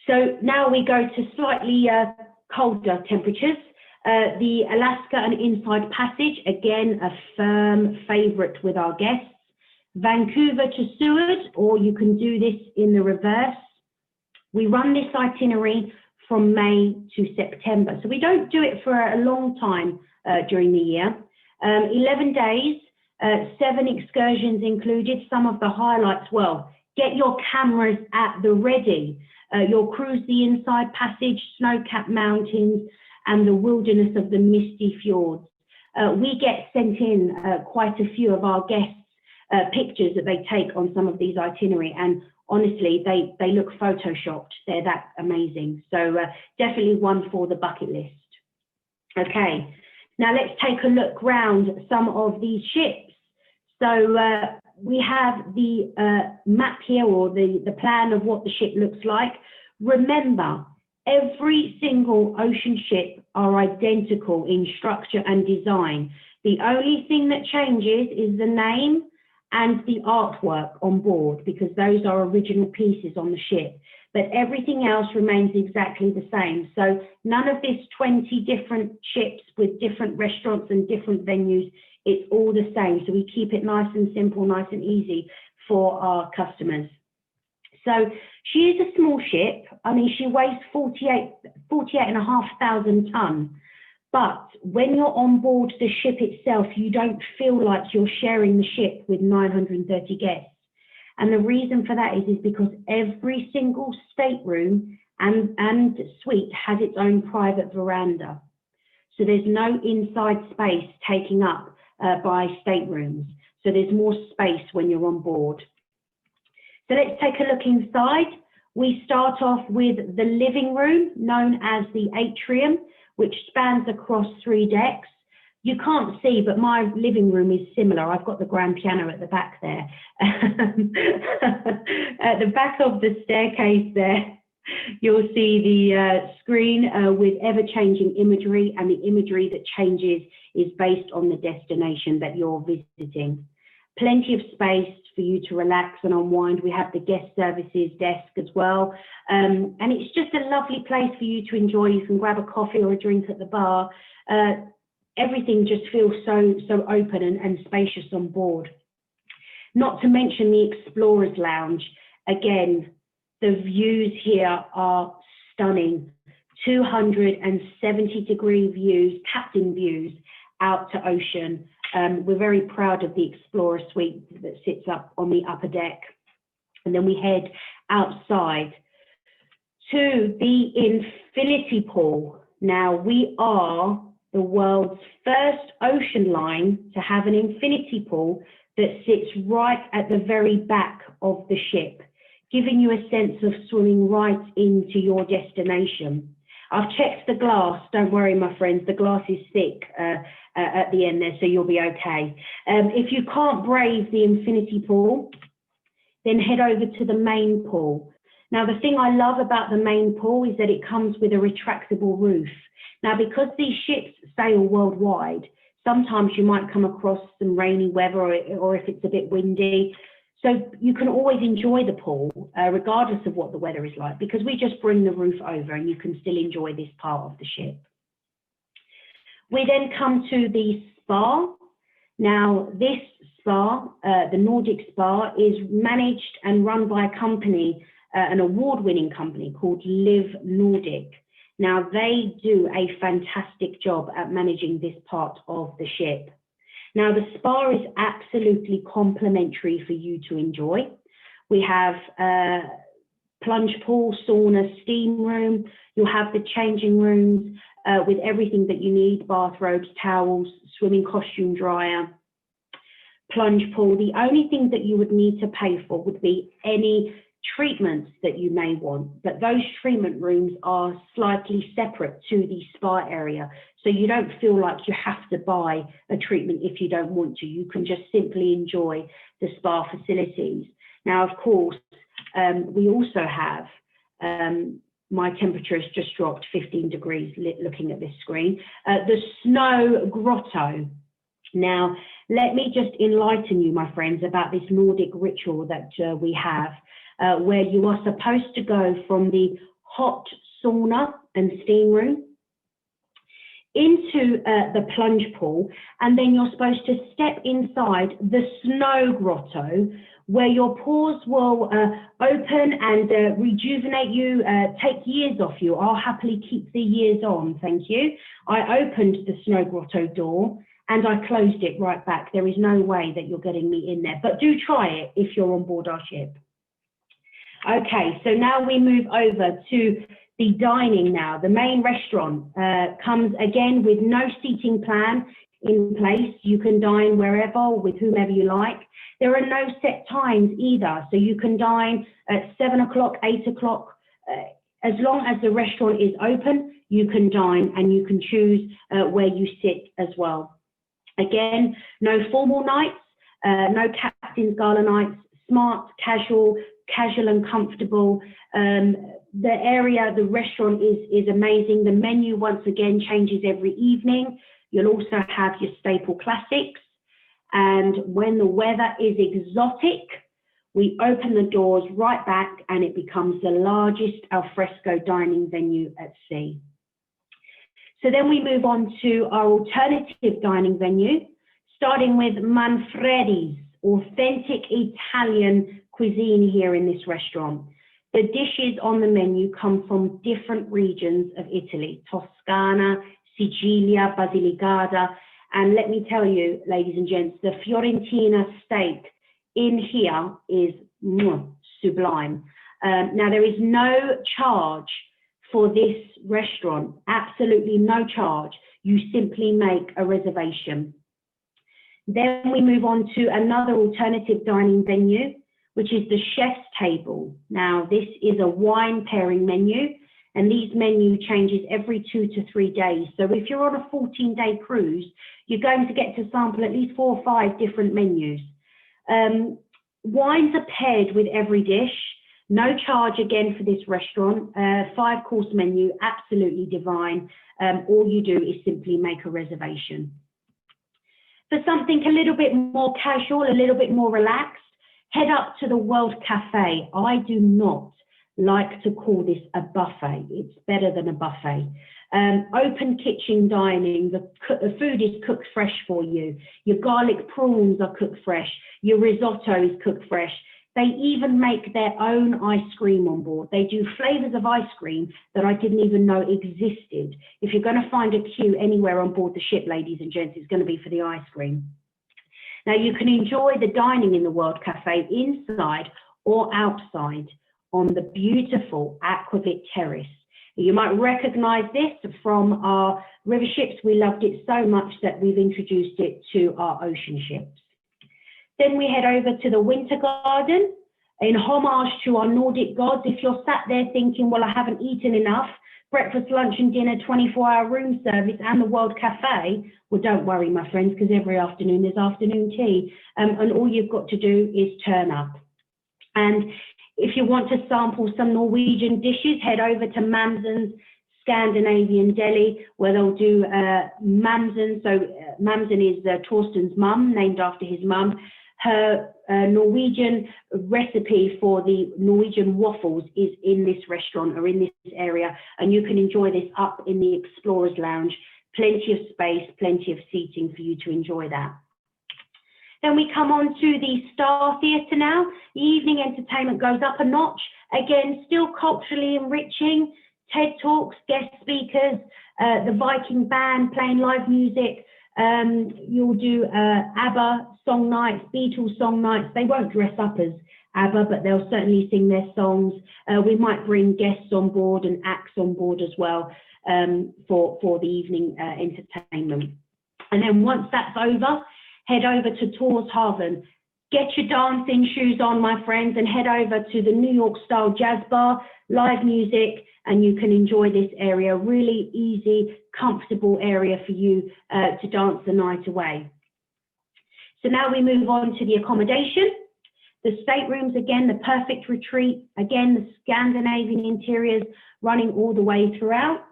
So now we go to slightly colder temperatures. The Alaska and Inside Passage, again, a firm favorite with our guests. Vancouver to Seward, or you can do this in the reverse. We run this itinerary from May to September. So we don't do it for a long time during the year. 11 days, 7 excursions included. Some of the highlights, well, get your cameras at the ready. You'll cruise the Inside Passage, snow-capped mountains, and the wilderness of the misty fjords. We get sent in quite a few of our guests pictures that they take on some of these itinerary, and honestly, they look photoshopped. They're that amazing. So definitely one for the bucket list. Okay, now let's take a look round some of these ships. So we have the map here, or the plan of what the ship looks like. Remember, every single ocean ship are identical in structure and design. The only thing that changes is the name and the artwork on board, because those are original pieces on the ship, but everything else remains exactly the same. So none of this 20 different ships with different restaurants and different venues, it's all the same. So we keep it nice and simple, nice and easy for our customers. So she is a small ship. I mean, she weighs 48,500 tons. But when you're on board the ship itself, you don't feel like you're sharing the ship with 930 guests. And the reason for that is because every single stateroom and suite has its own private veranda. So there's no inside space taken up by staterooms. So there's more space when you're on board. So let's take a look inside. We start off with the living room, known as the atrium, which spans across 3 decks. You can't see, but my living room is similar. I've got the grand piano at the back there. At the back of the staircase there, you'll see the screen with ever-changing imagery, and the imagery that changes is based on the destination that you're visiting. Plenty of space for you to relax and unwind. We have the guest services desk as well. And it's just a lovely place for you to enjoy. You can grab a coffee or a drink at the bar. Everything just feels so open and spacious on board. Not to mention the Explorer's Lounge. Again, the views here are stunning. 270-degree views, captain views out to ocean. We're very proud of the Explorer Suite that sits up on the upper deck. And then we head outside to the infinity pool. Now, we are the world's first ocean line to have an infinity pool that sits right at the very back of the ship, giving you a sense of swimming right into your destination. I've checked the glass. Don't worry, my friends, the glass is thick at the end there, so you'll be okay. If you can't brave the infinity pool, then head over to the main pool. Now, the thing I love about the main pool is that it comes with a retractable roof. Now, because these ships sail worldwide, sometimes you might come across some rainy weather or if it's a bit windy. So you can always enjoy the pool, regardless of what the weather is like, because we just bring the roof over and you can still enjoy this part of the ship. We then come to the spa. Now, this spa, the Nordic Spa, is managed and run by a company, an award-winning company called Live Nordic. Now, they do a fantastic job at managing this part of the ship. Now, the spa is absolutely complimentary for you to enjoy. We have plunge pool, sauna, steam room. You'll have the changing rooms with everything that you need: bathrobes, towels, swimming costume dryer, plunge pool. The only thing that you would need to pay for would be any treatments that you may want, but those treatment rooms are slightly separate to the spa area, so you don't feel like you have to buy a treatment if you don't want to. You can just simply enjoy the spa facilities. Now, of course, we also have, my temperature has just dropped 15 degrees looking at this screen, the snow grotto. Now, let me just enlighten you, my friends, about this Nordic ritual that we have, where you are supposed to go from the hot sauna and steam room into the plunge pool, and then you're supposed to step inside the snow grotto, where your pores will open and rejuvenate you, take years off you. I'll happily keep the years on, thank you. I opened the snow grotto door and I closed it right back. There is no way that you're getting me in there, but do try it if you're on board our ship. Okay, so now we move over to the dining now. The main restaurant comes again with no seating plan in place. You can dine wherever with whomever you like. There are no set times either, so you can dine at 7 o'clock, 8 o'clock. As long as the restaurant is open, you can dine and you can choose where you sit as well. Again, no formal nights, no captain's gala nights, smart, casual and comfortable. The area, the restaurant is amazing. The menu, once again, changes every evening. You'll also have your staple classics. And when the weather is exotic, we open the doors right back and it becomes the largest alfresco dining venue at sea. So then we move on to our alternative dining venue, starting with Manfredi's, authentic Italian cuisine here in this restaurant. The dishes on the menu come from different regions of Italy: Toscana, Sicilia, Basilicata. And let me tell you, ladies and gents, the Fiorentina steak in here is sublime. Now, there is no charge for this restaurant, absolutely no charge. You simply make a reservation. Then we move on to another alternative dining venue, which is the chef's table. Now, this is a wine pairing menu, and these menu changes every 2 to 3 days. So if you're on a 14-day cruise, you're going to get to sample at least 4 or 5 different menus. Wines are paired with every dish. No charge again for this restaurant. 5-course menu, absolutely divine. All you do is simply make a reservation. For something a little bit more casual, a little bit more relaxed, head up to the World Cafe. I do not like to call this a buffet. It's better than a buffet. Open kitchen dining, the food is cooked fresh for you. Your garlic prawns are cooked fresh. Your risotto is cooked fresh. They even make their own ice cream on board. They do flavors of ice cream that I didn't even know existed. If you're going to find a queue anywhere on board the ship, ladies and gents, it's going to be for the ice cream. Now, you can enjoy the dining in the World Cafe inside or outside on the beautiful Aquavit Terrace. You might recognize this from our river ships. We loved it so much that we've introduced it to our ocean ships. Then we head over to the Winter Garden in homage to our Nordic gods. If you're sat there thinking, well, I haven't eaten enough, breakfast, lunch and dinner, 24-hour room service and the World Cafe, well, don't worry, my friends, because every afternoon there's afternoon tea. And all you've got to do is turn up. And if you want to sample some Norwegian dishes, head over to Mamsen's Scandinavian Deli, where they'll do Mamsen. So Mamsen is Torsten's mum, named after his mum. Her Norwegian recipe for the Norwegian waffles is in this restaurant or in this area, and you can enjoy this up in the Explorers Lounge. Plenty of space, plenty of seating for you to enjoy that. Then we come on to the Star Theatre now. The evening entertainment goes up a notch. Again, still culturally enriching. TED Talks, guest speakers, the Viking band playing live music. You'll do ABBA song nights, Beatles song nights. They won't dress up as ABBA, but they'll certainly sing their songs. We might bring guests on board and acts on board as well for the evening entertainment. And then once that's over, head over to Torshaven. Get your dancing shoes on, my friends, and head over to the New York style jazz bar, live music, and you can enjoy this area. Really easy, comfortable area for you to dance the night away. So now we move on to the accommodation. The staterooms, again, the perfect retreat. Again, the Scandinavian interiors running all the way throughout.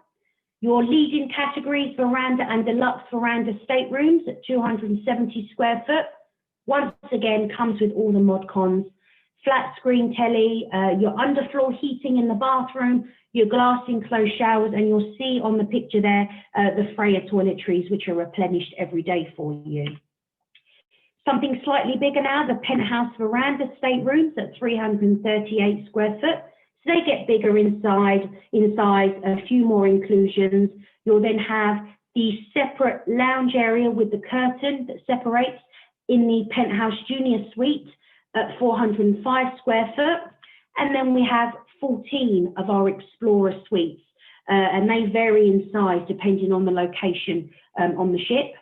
Your leading categories, veranda and deluxe veranda staterooms at 270 square foot. Once again, comes with all the mod cons. Flat screen telly, your underfloor heating in the bathroom, your glass enclosed showers, and you'll see on the picture there the Freya toiletries, which are replenished every day for you. Something slightly bigger now, the penthouse veranda staterooms at 338 square foot. So they get bigger in size, a few more inclusions. You'll then have the separate lounge area with the curtain that separates in the penthouse junior suite at 405 square foot. And then we have 14 of our Explorer suites, and they vary in size depending on the location on the ship.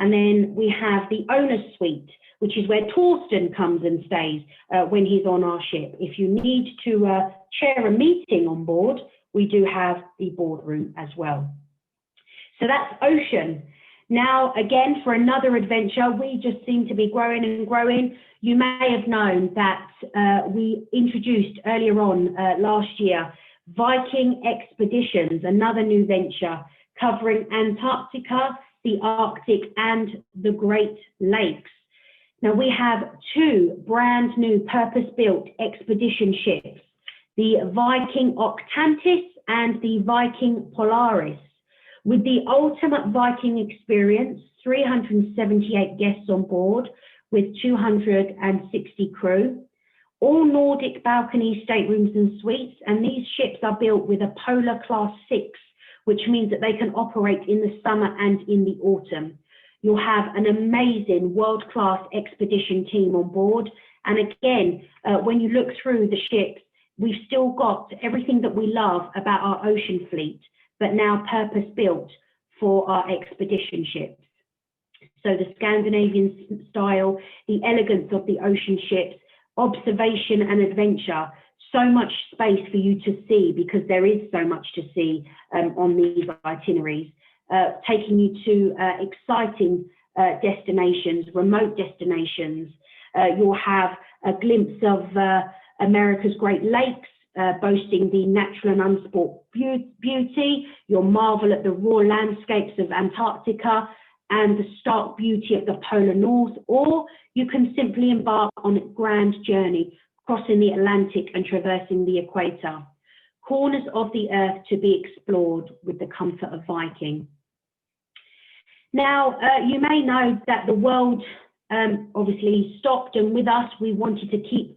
And then we have the owner's suite, which is where Torsten comes and stays when he's on our ship. If you need to chair a meeting on board, we do have the boardroom as well. So that's ocean. Now, again, for another adventure, we just seem to be growing and growing. You may have known that we introduced earlier on last year, Viking Expeditions, another new venture covering Antarctica, the Arctic and the Great Lakes. Now we have 2 brand new purpose-built expedition ships, the Viking Octantis and the Viking Polaris. With the ultimate Viking experience, 378 guests on board with 260 crew, all Nordic balcony staterooms and suites, and these ships are built with a Polar Class 6, which means that they can operate in the summer and in the autumn. You'll have an amazing world-class expedition team on board. And again, when you look through the ships, we've still got everything that we love about our ocean fleet, but now purpose-built for our expedition ships. So the Scandinavian style, the elegance of the ocean ships, observation and adventure, so much space for you to see because there is so much to see on these itineraries, taking you to exciting destinations, remote destinations. You'll have a glimpse of America's Great Lakes, boasting the natural and unsport beauty. You'll marvel at the raw landscapes of Antarctica and the stark beauty of the polar north, or you can simply embark on a grand journey, crossing the Atlantic and traversing the equator. Corners of the earth to be explored with the comfort of Viking. Now, you may know that the world obviously stopped, and with us, we wanted to keep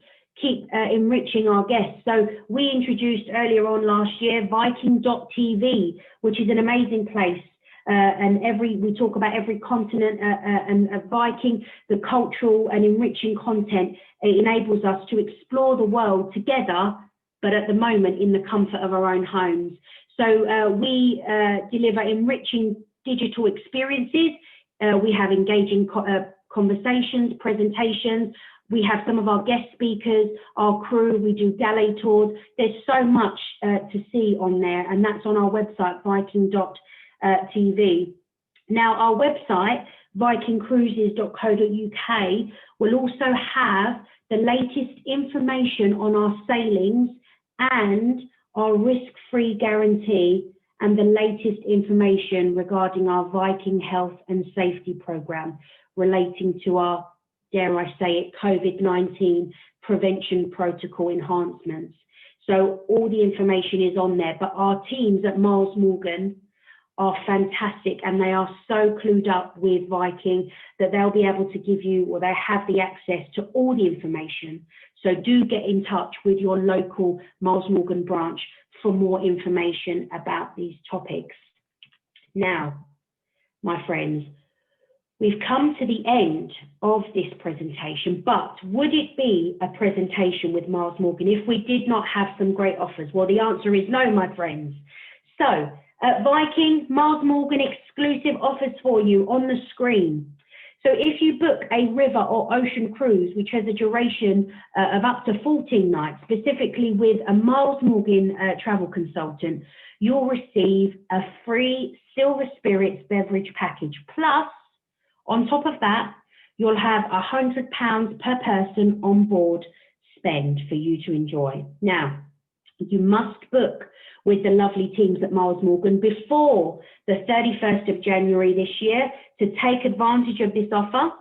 enriching our guests. So we introduced earlier on last year Viking.tv, which is an amazing place. And we talk about every continent and Viking, the cultural and enriching content. It enables us to explore the world together, but at the moment in the comfort of our own homes. So we deliver enriching digital experiences. We have engaging conversations, presentations. We have some of our guest speakers, our crew, we do galley tours. There's so much to see on there, and that's on our website, Viking.tv. Now, our website, vikingcruises.co.uk, will also have the latest information on our sailings and our risk-free guarantee and the latest information regarding our Viking health and safety program relating to our, dare I say it, COVID-19 prevention protocol enhancements. So all the information is on there, but our teams at Miles Morgan are fantastic, and they are so clued up with Viking that they'll be able to give you, or they have the access to all the information. So do get in touch with your local Miles Morgan branch for more information about these topics. Now, my friends, we've come to the end of this presentation, but would it be a presentation with Miles Morgan if we did not have some great offers? Well, the answer is no, my friends. So at Viking, Miles Morgan exclusive offers for you on the screen. So if you book a river or ocean cruise, which has a duration of up to 14 nights, specifically with a Miles Morgan travel consultant, you'll receive a free Silver Spirits beverage package. Plus, on top of that, you'll have £100 per person on board spend for you to enjoy. Now, you must book with the lovely teams at Miles Morgan before the 31st of January this year to take advantage of this offer.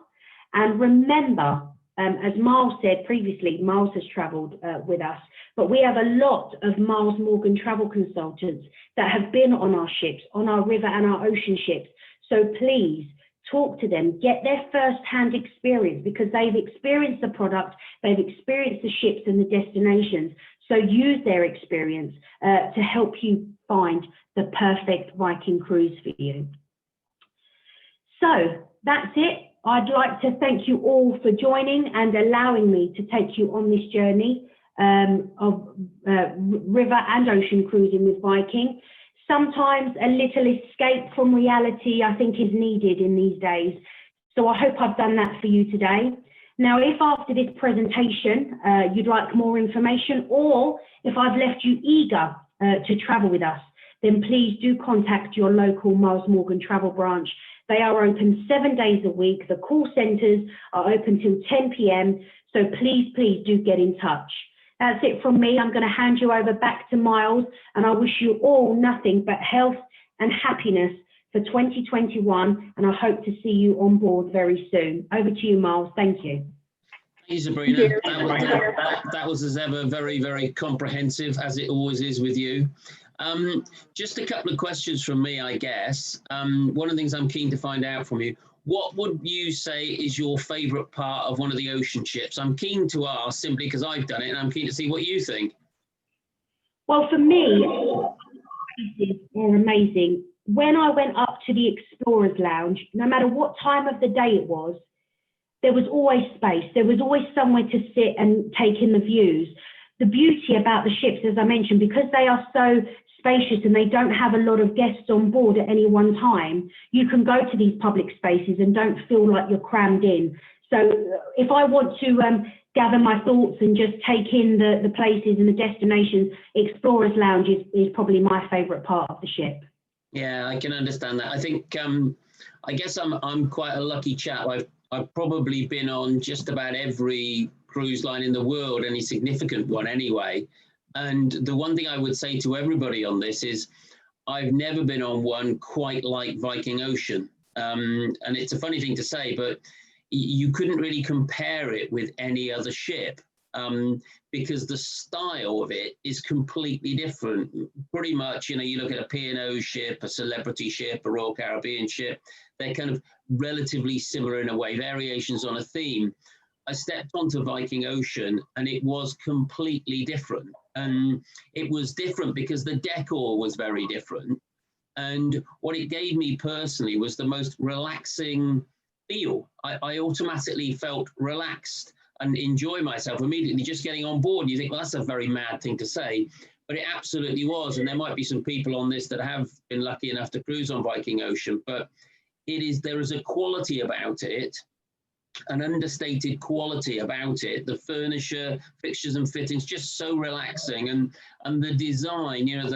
And remember, as Miles said previously, Miles has travelled with us, but we have a lot of Miles Morgan travel consultants that have been on our ships, on our river and our ocean ships. So please talk to them, get their first-hand experience, because they've experienced the product, they've experienced the ships and the destinations. So use their experience to help you find the perfect Viking cruise for you. So that's it. I'd like to thank you all for joining and allowing me to take you on this journey of river and ocean cruising with Viking. Sometimes a little escape from reality, I think, is needed in these days. So I hope I've done that for you today. Now, if after this presentation you'd like more information, or if I've left you eager to travel with us, then please do contact your local Miles Morgan travel branch. They are open 7 days a week. The call centres are open till 10 p.m. So please, please do get in touch. That's it from me. I'm going to hand you over back to Miles, and I wish you all nothing but health and happiness for 2021, and I hope to see you on board very soon. Over to you, Miles. Thank you. Thank you, Sabrina. That was, as ever, very, very comprehensive, as it always is with you. Just a couple of questions from me, I guess. One of the things I'm keen to find out from you, what would you say is your favourite part of one of the ocean ships? I'm keen to ask simply because I've done it, and I'm keen to see what you think. Well, for me, are amazing. When I went up to the Explorers Lounge, no matter what time of the day it was, there was always space. There was always somewhere to sit and take in the views. the beauty about the ships, as I mentioned, because they are so spacious and they don't have a lot of guests on board at any one time, you can go to these public spaces and don't feel like you're crammed in. So if I want to gather my thoughts and just take in the places and the destinations, Explorers Lounge is probably my favourite part of the ship. Yeah, I can understand that. I think I guess I'm quite a lucky chap. I've probably been on just about every cruise line in the world, any significant one anyway. And the one thing I would say to everybody on this is I've never been on one quite like Viking Ocean. And it's a funny thing to say, but you couldn't really compare it with any other ship because the style of it is completely different. Pretty much, you know, you look at a P&O ship, a Celebrity ship, a Royal Caribbean ship, they're kind of relatively similar in a way, variations on a theme. I stepped onto Viking Ocean and it was completely different. And it was different because the decor was very different. And what it gave me personally was the most relaxing feel. I automatically felt relaxed and enjoy myself immediately just getting on board. You think, well, that's a very mad thing to say, but it absolutely was. And there might be some people on this that have been lucky enough to cruise on Viking Ocean, but there is a quality about it, an understated quality about it. The furniture, fixtures and fittings, just so relaxing. And the design, you know,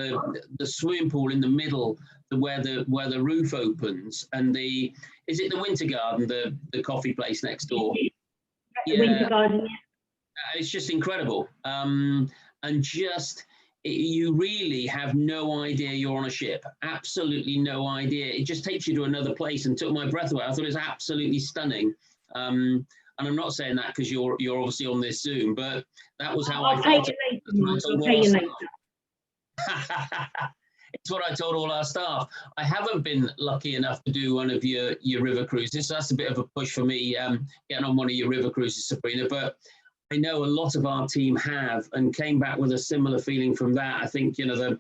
the swimming pool in the middle, where the roof opens, and is it the Winter Garden, the coffee place next door? Yeah, Winter Garden. It's just incredible. And just, you really have no idea you're on a ship. Absolutely no idea. It just takes you to another place and took my breath away. I thought it was absolutely stunning. And I'm not saying that because you're obviously on this Zoom, but that was how I felt. I'll pay you later. It's what I told all our staff. I haven't been lucky enough to do one of your river cruises. So that's a bit of a push for me, getting on one of your river cruises, Sabrina. But I know a lot of our team have and came back with a similar feeling from that. I think, you know,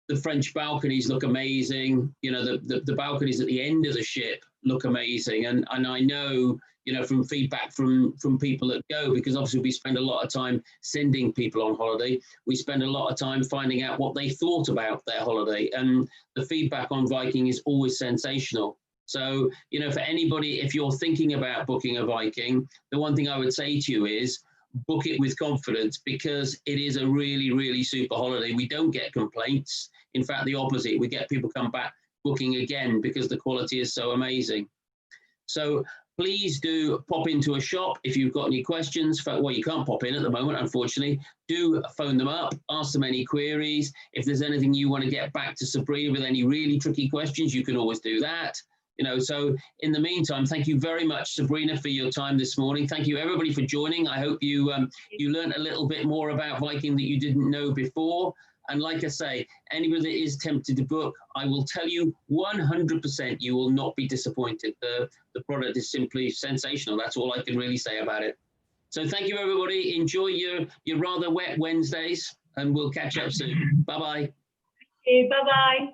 the French balconies look amazing. You know, the balconies at the end of the ship look amazing. And I know, you know, from feedback from people that go, because obviously we spend a lot of time sending people on holiday. We spend a lot of time finding out what they thought about their holiday. And the feedback on Viking is always sensational. So, you know, for anybody, if you're thinking about booking a Viking, the one thing I would say to you is book it with confidence, because it is a really, really super holiday. We don't get complaints. In fact, the opposite. We get people come back booking again because the quality is so amazing. So please do pop into a shop if you've got any questions. Well, you can't pop in at the moment, unfortunately. Do phone them up, ask them any queries. If there's anything you want to get back to Sabrina with any really tricky questions, you can always do that. You know, so in the meantime, thank you very much, Sabrina, for your time this morning. Thank you, everybody, for joining. I hope you learned a little bit more about Viking that you didn't know before. And like I say, anybody that is tempted to book, I will tell you 100% you will not be disappointed. The product is simply sensational. That's all I can really say about it. So thank you, everybody. Enjoy your rather wet Wednesdays, and we'll catch up soon. Bye-bye. Bye-bye.